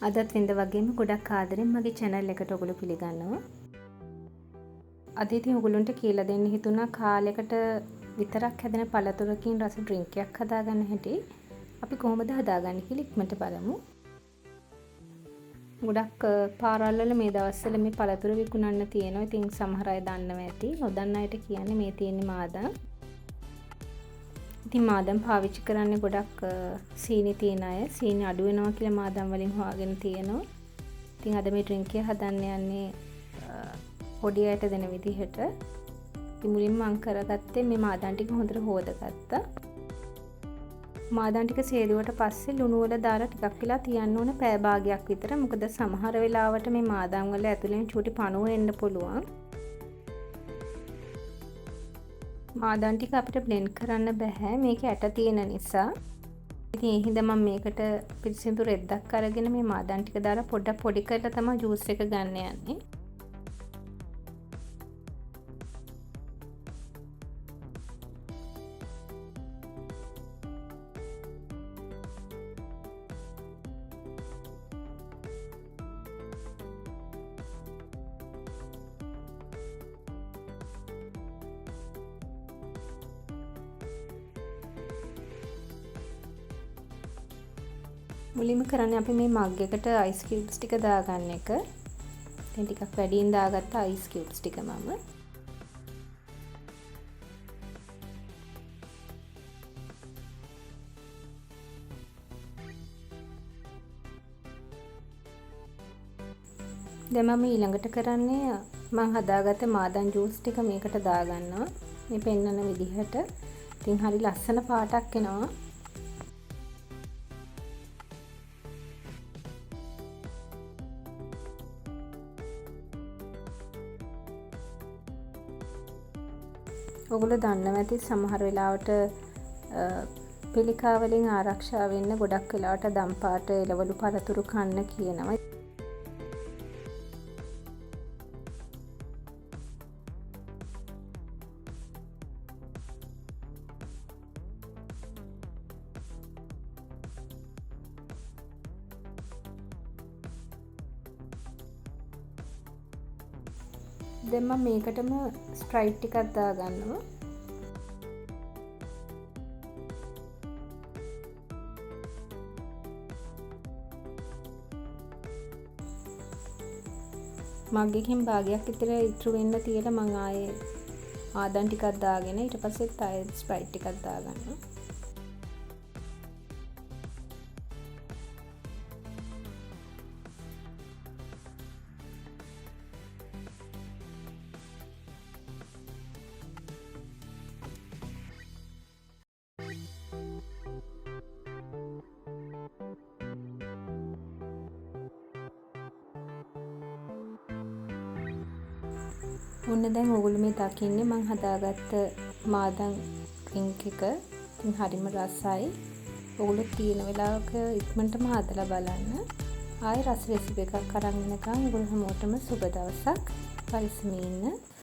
අදත් වෙනද වගේම ගොඩක් ආදරෙන් මගේ channel එකට ඔයගොල්ලෝ පිළිගන්නවා. අද ඉතින් ඔයගොල්ලන්ට කියලා දෙන්න හිතුණා කාලයකට විතරක් හැදෙන පළතුරකින් රස ඩ්‍රින්ක් එකක් හදාගන්න හැටි. අපි කොහොමද හදාගන්නේ කියලා ඉක්මනට බලමු. ගොඩක් පාරවල් වල මේ දවස්වල මේ පළතුරු විකුණන්න තියෙනවා. ඉතින් සමහර අය දන්නව ඇති. නොදන්න අයට කියන්නේ මේ තියෙන්නේ මාදම්. ඉතින් මාදම් පාවිච්චි කරන්නේ ගොඩක් සීනි තියන අය. සීනි අඩු වෙනවා කියලා මාදම් වලින් හොයාගෙන තියෙනවා. ඉතින් අද මේ ඩ්‍රින්ක් එක හදන්න යන්නේ පොඩි අයට දෙන විදිහට. ඉතින් මුලින්ම මම කරගත්තේ මේ මාදම් ටික හොඳට හොදගත්තා. මාදම් ටික සේදුවට පස්සේ ලුණු වල දාලා ටිකක් වෙලා තියන්න ඕන පැය භාගයක් විතර. මොකද සමහර වෙලාවට මේ මාදම් වල ඇතුලෙන් චූටි පණුව එන්න පුළුවන්. මාදම් ටික අපිට බ්ලෙන්ඩ් කරන්න බෑ මේක ඇට තියෙන නිසා. ඉතින් ඒ හින්දා මම මේකට පිරිසිදු රෙද්දක් අරගෙන මේ මාදම් ටික දාලා පොඩ්ඩක් පොඩි කරලා තමයි ජූස් එක ගන්න යන්නේ. මුලින්ම කරන්නේ අපි මේ මග් එකට අයිස් කියුබ්ස් ටික දාගන්න එක. දැන් ටිකක් වැඩියෙන් දාගත්ත අයිස් කියුබ්ස් ටික මම. දැන් මම ඊළඟට කරන්නේ මම හදාගත්ත මාදම් ජූස් ටික මේකට දාගන්නවා. මේ පෙන්නන විදිහට. ඉතින් හරි ලස්සන පාටක් එනවා. ඔගොල්ලෝ දන්නවා ඇති සමහර වෙලාවට පිළිකා වලින් ආරක්ෂා වෙන්න ගොඩක් වෙලාවට දම් පාට එළවලු පළතුරු කන්න කියනවා. දැන් මම මේකටම ස්ප්‍රයිට් ටිකක් දාගන්නවා. මග් එකකින් භාගයක් විතර ඉතුරු වෙන්න තියලා මම ආයේ ආදම් ටිකක් දාගෙන ඊට පස්සේ ආයේ ස්ප්‍රයිට් ටිකක් දාගන්නවා. ඔන්න දැන් ඔයගොල්ලෝ මේ දකින්නේ මම හදාගත්ත මාදම් ඩ්‍රින්ක් එක. ඉතින් හරිම රසයි. ඔයගොල්ලෝ තියෙන වෙලාවක ඉක්මනටම හදලා බලන්න. ආයෙ රස රෙසිපි එකක් අරන් එනකම් ඔයගොල්ලෝ හැමෝටම සුබ දවසක්. පරිස්සමින් ඉන්න.